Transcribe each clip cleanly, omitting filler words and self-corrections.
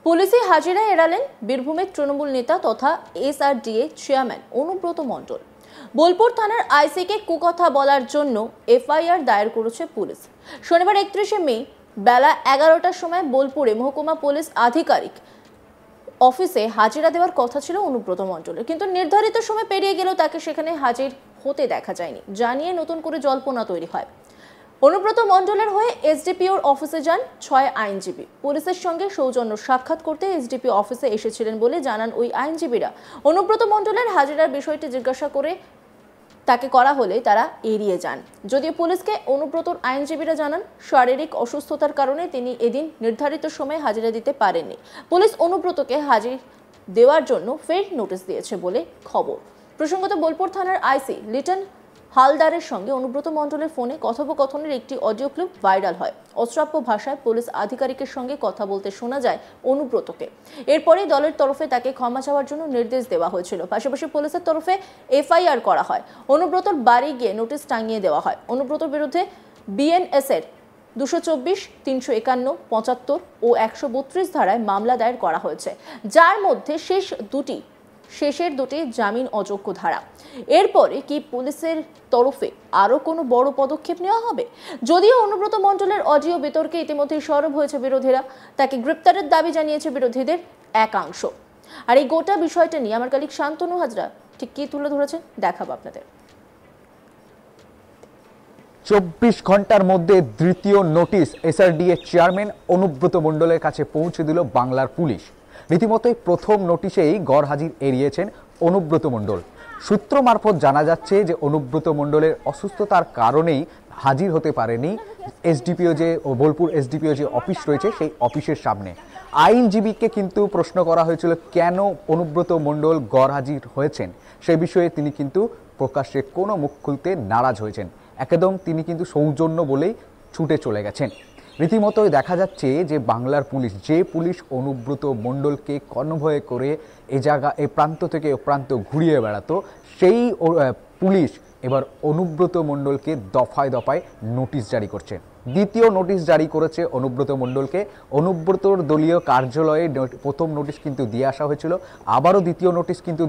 পুলিশে হাজিরা এড়ালেন বীরভূমের তৃণমূল নেতা তথা এসআরডিএ চেয়ারম্যান অনুব্রত মণ্ডল। বোলপুর থানার আইসিকে কুকথা বলার জন্য এফআইআর দায়ের করেছে পুলিশ। শনিবার 31শে মে বেলা 11টার সময় বোলপুরে মহকুমা পুলিশ আধিকারিক অফিসে হাজিরা দেওয়ার কথা ছিল অনুব্রত মণ্ডলের, কিন্তু নির্ধারিত সময় পেরিয়ে গেলেও তাকে সেখানে হাজির হতে দেখা যায়নি, জানিয়ে নতুন করে জল্পনা তৈরি হয়। অনুব্রত মণ্ডলের হয়ে এসডিপিওর অফিসে যান 6 আইনজীবী। পুলিশের সঙ্গে সৌজন্য সাক্ষাৎ করতে এসডিপি অফিসে এসেছিলেন বলে জানান ওই আইনজীবীরা। অনুব্রত মণ্ডলের হাজিরার বিষয়টি জিজ্ঞাসা করে তাকে করা হলে তারা এড়িয়ে যান। যদিও পুলিশকে অনুব্রতর আইনজীবীরা জানান শারীরিক অসুস্থতার কারণে তিনি এদিন নির্ধারিত সময়ে হাজিরা দিতে পারেননি। পুলিশ অনুব্রতকে হাজির দেওয়ার জন্য ফের নোটিশ দিয়েছে বলে খবর। প্রসঙ্গত, বোলপুর থানার আইসি লিটন হালদারের সঙ্গে অনুব্রত মণ্ডলের ফোনে কথোপকথনের একটি অডিও ক্লিপ ভাইরাল হয়। অশ্রাব্য ভাষায় পুলিশ আধিকারিকের সঙ্গে কথা বলতে শোনা যায় অনুব্রতকে। এরপরেই দলের তরফে তাকে ক্ষমা চাওয়ার জন্য নির্দেশ দেওয়া হয়েছিল। পাশাপাশি পুলিশের তরফে এফআইআর করা হয়। অনুব্রতর বাড়ি গিয়ে নোটিশ টাঙিয়ে দেওয়া হয়। অনুব্রতর বিরুদ্ধে বিএনএস এর 224, 351, 75 ও 132 ধারায় মামলা দায়ের করা হয়েছে, যার মধ্যে শেষের দুটি জামিন অযোগ্য ধারা। এরপরে কি পুলিশের তরফে আরো কোনো বড় পদক্ষেপ নেওয়া হবে? যদিও অনুব্রত মণ্ডলের অডিও বিতর্কে ইতিমধ্যেই সরব হয়েছে বিরোধীরা, তাকে গ্রেপ্তারের দাবি জানিয়েছে বিরোধীদের একাংশ। আর এই গোটা বিষয়টা নিয়ে আমার কলিগ শান্তনু হাজরা ঠিক কি তুলে ধরেছে দেখাবো আপনাদের। 24 ঘন্টার মধ্যে দ্বিতীয় নোটিশ এসআরডিএ চেয়ারম্যান অনুব্রত মণ্ডলের কাছে পৌঁছে দিল বাংলার পুলিশ। রীতিমতোই প্রথম নোটিশেই গড়হাজির এড়িয়েছেন অনুব্রত মণ্ডল। সূত্র মারফত জানা যাচ্ছে যে অনুব্রত মণ্ডলের অসুস্থতার কারণেই হাজির হতে পারেনি এসডিপিও যে বোলপুর এসডিপিও যে অফিস রয়েছে সেই অফিসের সামনে। আইনজীবীকে কিন্তু প্রশ্ন করা হয়েছিল কেন অনুব্রত মণ্ডল গড়হাজির হয়েছেন, সে বিষয়ে তিনি কিন্তু প্রকাশ্যে কোনো মুখ খুলতে নারাজ হয়েছেন। একদম তিনি কিন্তু সৌজন্য বলেই ছুটে চলে গেছেন। রীতিমতোই দেখা যাচ্ছে যে বাংলার পুলিশ, যে পুলিশ অনুব্রত মণ্ডলকে কনভয় করে এ প্রান্ত থেকে ও প্রান্ত ঘুরিয়ে বেড়াতো, সেই পুলিশ এবার অনুব্রত মণ্ডলকে দফায় দফায় নোটিশ জারি করছে। দ্বিতীয় নোটিশ জারি করেছে অনুব্রত মণ্ডলকে। অনুব্রতর দলীয় কার্যালয়ে প্রথম নোটিশ কিন্তু দিয়ে আসা হয়েছিল, আবারও দ্বিতীয় নোটিশ কিন্তু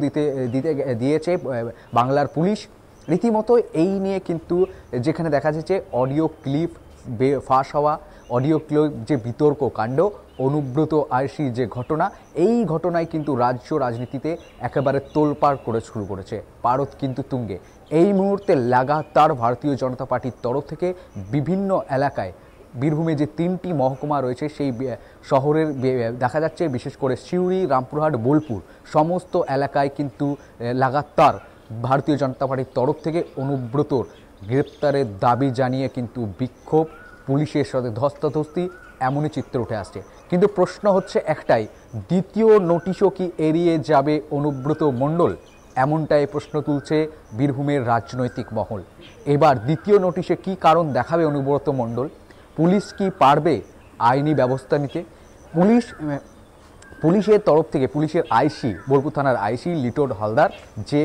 দিয়েছে বাংলার পুলিশ। রীতিমতো এই নিয়ে কিন্তু যেখানে দেখা যাচ্ছে অডিও ক্লিপ ফাঁস হওয়া, অডিও ক্লিপ যে বিতর্ক কাণ্ড, অনুব্রত আইসি যে ঘটনা, এই ঘটনায় কিন্তু রাজ্য রাজনীতিতে একেবারে তোলপাড় করে শুরু করেছে। পারদ কিন্তু তুঙ্গে। এই মুহূর্তে লাগাতার ভারতীয় জনতা পার্টির তরফ থেকে বিভিন্ন এলাকায়, বীরভূমে যে 3টি মহকুমা রয়েছে সেই শহরের দেখা যাচ্ছে বিশেষ করে সিউড়ি, রামপুরহাট, বোলপুর সমস্ত এলাকায় কিন্তু লাগাতার ভারতীয় জনতা পার্টির তরফ থেকে অনুব্রতর গ্রেপ্তারের দাবি জানিয়ে কিন্তু বিক্ষোভ, পুলিশের সাথে ধস্তাধস্তি, এমনই চিত্র উঠে আসছে। কিন্তু প্রশ্ন হচ্ছে একটাই, দ্বিতীয় নোটিশও কি এড়িয়ে যাবে অনুব্রত মণ্ডল? এমনটাই প্রশ্ন তুলছে বীরভূমের রাজনৈতিক মহল। এবার দ্বিতীয় নোটিশে কি কারণ দেখাবে অনুব্রত মণ্ডল? পুলিশ কি পারবে আইনি ব্যবস্থা নিতে? পুলিশের তরফ থেকে পুলিশের আইসি, বোলপুর থানার আইসি লিটন হালদার যে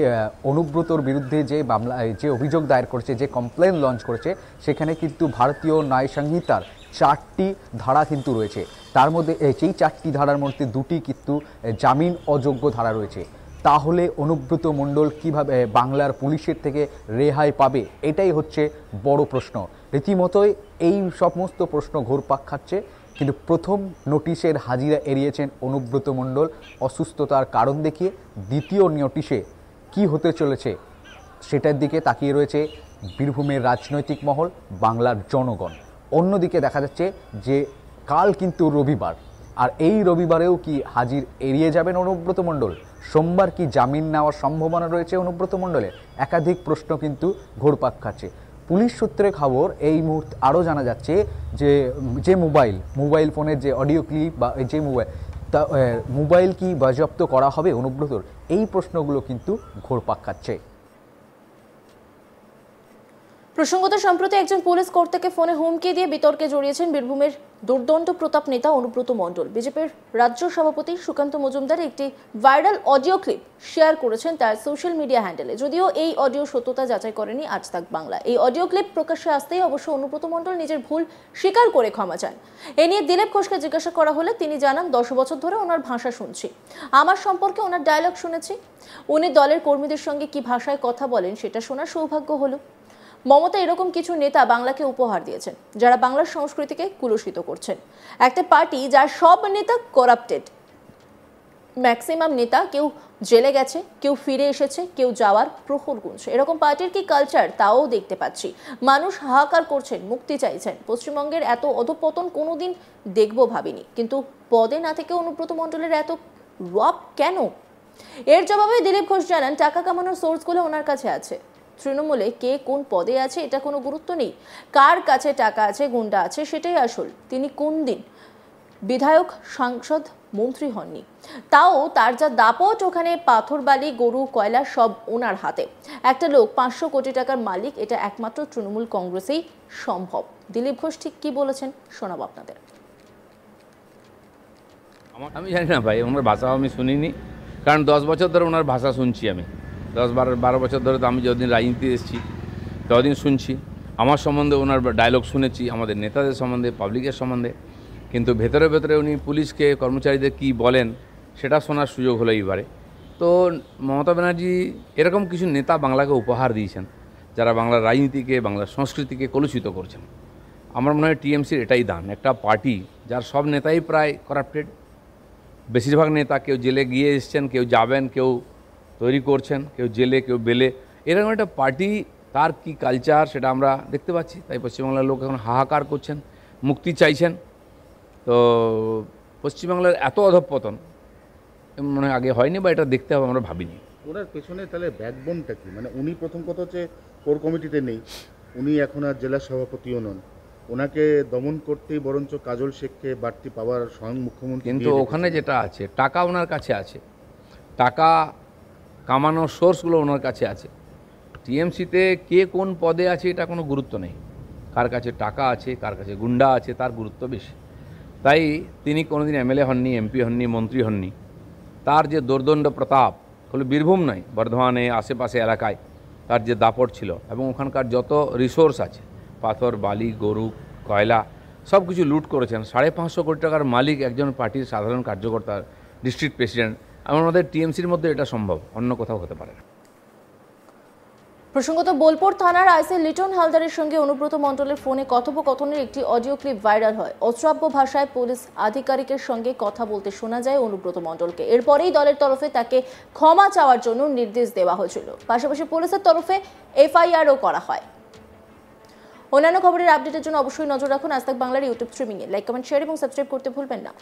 অনুব্রতর বিরুদ্ধে যে মামলা, যে অভিযোগ দায়ের করেছে, যে কমপ্লেন লঞ্চ করেছে, সেখানে কিন্তু ভারতীয় ন্যায় সংহিতার 4টি ধারা কিন্তু রয়েছে। তার মধ্যে সেই 4টি ধারার মধ্যে 2টি কিন্তু জামিন অযোগ্য ধারা রয়েছে। তাহলে অনুব্রত মণ্ডল কিভাবে বাংলার পুলিশের থেকে রেহাই পাবে? এটাই হচ্ছে বড় প্রশ্ন। রীতিমতোই এই সমস্ত প্রশ্ন ঘুরপাক খাচ্ছে। কিন্তু প্রথম নোটিশের হাজিরা এড়িয়েছেন অনুব্রত মণ্ডল অসুস্থতার কারণ দেখিয়ে। দ্বিতীয় নোটিশে কি হতে চলেছে সেটার দিকে তাকিয়ে রয়েছে বীরভূমের রাজনৈতিক মহল, বাংলার জনগণ। অন্যদিকে দেখা যাচ্ছে যে কাল কিন্তু রবিবার, আর এই রবিবারেও কি হাজির এড়িয়ে যাবেন অনুব্রত মণ্ডল? সোমবার কি জামিন নেওয়ার সম্ভাবনা রয়েছে অনুব্রত মণ্ডলের? একাধিক প্রশ্ন কিন্তু ঘুরপাক খাচ্ছে। পুলিশ সূত্রে খবর এই মুহূর্তে আরও জানা যাচ্ছে যে মোবাইল ফোনের যে অডিও ক্লিপ বা যে মোবাইল কি বাজেয়াপ্ত করা হবে অনুব্রতর? এই প্রশ্নগুলো কিন্তু ঘুরপাক খাচ্ছে। প্রসঙ্গত সম্প্রতি একজন পুলিশ কর্তাকে ফোনে হুমকি দিয়ে বিতর্কে জড়িয়েছেন বীরভূমের দুর্দণ্ড প্রতাপ নেতা অনুব্রত মণ্ডল। বিজেপির রাজ্য সভাপতি সুকান্ত মজুমদার একটি ভাইরাল অডিও ক্লিপ শেয়ার করেছেন তার সোশ্যাল মিডিয়া হ্যান্ডেলে। যদিও এই অডিও সত্যতা যাচাই করেনি আজ তাক বাংলা। এই অডিও ক্লিপ প্রকাশ্যে আসতেই অবশ্য অনুব্রত মণ্ডল নিজের ভুল স্বীকার করে ক্ষমা চান। এ নিয়ে দিলীপ ঘোষকে জিজ্ঞাসা করা হলে তিনি জানান, 10 বছর ধরে ওনার ভাষা শুনছি, আমার সম্পর্কে ওনার ডায়লগ শুনেছি, উনি দলের কর্মীদের সঙ্গে কি ভাষায় কথা বলেন সেটা শোনার সৌভাগ্য হলো। মমতা এরকম কিছু নেতা বাংলাকে উপহার দিয়েছেন যারা বাংলার সংস্কৃতিকে কুলুষিত করছেন। একটা পার্টি যার সব নেতা করাপ্টেড, ম্যাক্সিমাম নেতা কেউ জেলে গেছে, কেউ ফিরে এসেছে, কেউ যাওয়ার প্রহর গুনছে। এরকম পার্টির কি কালচার তাও দেখতে পাচ্ছি। মানুষ হাহাকার করছেন, মুক্তি চাইছেন। পশ্চিমবঙ্গের এত অধঃপতন কোনোদিন দেখবো ভাবিনি, কিন্তু পদে না থেকে অনুব্রত মণ্ডলের এত রব কেন? এর জবাবে দিলীপ ঘোষ জানান, টাকা কামানোর সোর্সগুলো ওনার কাছে আছে। তৃণমূলে কে কোন পদে আছে এটা কোনো গুরুত্ব নেই, কার কাছে টাকা আছে, গুন্ডা আছে সেটাই আসল। তিনি কোন দিন বিধায়ক, সাংসদ, মন্ত্রী হননি, তাও তার যা দাপট, ওখানে পাথর বালি, গরু, কয়লা সব ওনার হাতে। একটা লোক 500 কোটি টাকার মালিক, এটা একমাত্র তৃণমূল কংগ্রেসেই সম্ভব। দিলীপ ঘোষ ঠিক কি বলেছেন শোনাবো আপনাদের। আমি জানি না ভাই, ওনার ভাষা আমি শুনিনি, কারণ 10 বছর ধরে ওনার ভাষা শুনছি আমি। 10-12 বছর ধরে তো আমি যতদিন রাজনীতি এসেছি ততদিন শুনছি। আমার সম্বন্ধে ওনার ডায়লগ শুনেছি, আমাদের নেতাদের সম্বন্ধে, পাবলিকের সম্বন্ধে, কিন্তু ভেতরে ভেতরে উনি পুলিশকে, কর্মচারীদের কি বলেন সেটা শোনার সুযোগ হলো এইবারে। তো মমতা ব্যানার্জি এরকম কিছু নেতা বাংলাকে উপহার দিয়েছেন যারা বাংলার রাজনীতিকে, বাংলার সংস্কৃতিকে কলুষিত করছেন। আমার মনে হয় টিএমসির এটাই দান, একটা পার্টি যার সব নেতাই প্রায় করাপ্টেড। বেশিরভাগ নেতা কেউ জেলে গিয়ে এসছেন, কেউ যাবেন, কেউ তৈরি করছেন, কেউ জেলে, কেউ বেলে। এরকম একটা পার্টি, তার কি কালচার সেটা আমরা দেখতে পাচ্ছি। তাই পশ্চিমবাংলার লোক এখন হাহাকার করছেন, মুক্তি চাইছেন। তো পশ্চিমবাংলার এত অধঃপতন মনে হয় আগে হয়নি, বা এটা দেখতে হবে আমরা ভাবিনি। ওনার পেছনে তাহলে ব্যাকবোনটা কি? মানে উনি প্রথম কথা হচ্ছে কোর কমিটিতে নেই, উনি এখন আর জেলা সভাপতিও নন, ওনাকে দমন করতেই বরঞ্চ কাজল শেখকে বাড়তি পাওয়ার স্বয়ং মুখ্যমন্ত্রী। কিন্তু ওখানে যেটা আছে, টাকা ওনার কাছে আছে, টাকা কামানোর সোর্সগুলো ওনার কাছে আছে। টিএমসিতে কে কোন পদে আছে এটা কোনো গুরুত্ব নেই, কার কাছে টাকা আছে, কার কাছে গুন্ডা আছে তার গুরুত্ব বেশি। তাই তিনি কোনোদিন এমএলএ হননি, এমপি হননি, মন্ত্রী হননি। তার যে দুর্দণ্ড প্রতাপ, হলো বীরভূম নয়, বর্ধমানে আশেপাশে এলাকায় তার যে দাপট ছিল, এবং ওখানকার যত রিসোর্স আছে, পাথর, বালি, গরু, কয়লা, সব কিছু লুট করেছেন। 550 কোটি টাকার মালিক একজন পার্টির সাধারণ কার্যকর্তা, ডিস্ট্রিক্ট প্রেসিডেন্ট। আমাদের টিএমসির মধ্যে এটা সম্ভব, অন্য কোথাও হতে পারে না। প্রসঙ্গত বোলপুর থানার আইসি লিটন হালদারের সঙ্গে অনুব্রত মণ্ডলের ফোনে কথোপকথনের একটি অডিও ক্লিপ ভাইরাল হয়। অশ্রাব্য ভাষায় পুলিশ আধিকারিকের সঙ্গে কথা বলতে শোনা যায় অনুব্রত মণ্ডলকে। এরপরেই দলের তরফে তাকে ক্ষমা চাওয়ার জন্য নির্দেশ দেওয়া হয়েছিল। পাশাপাশি পুলিশের তরফে এফআইআরও করা হয়। অন্যান্য খবরের আপডেটের জন্য অবশ্যই নজর রাখুন আজ তাক বাংলার ইউটিউব স্ট্রিমিংয়ে। লাইক, কমেন্ট, শেয়ার এবং সাবস্ক্রাইব করতে ভুলবেন না।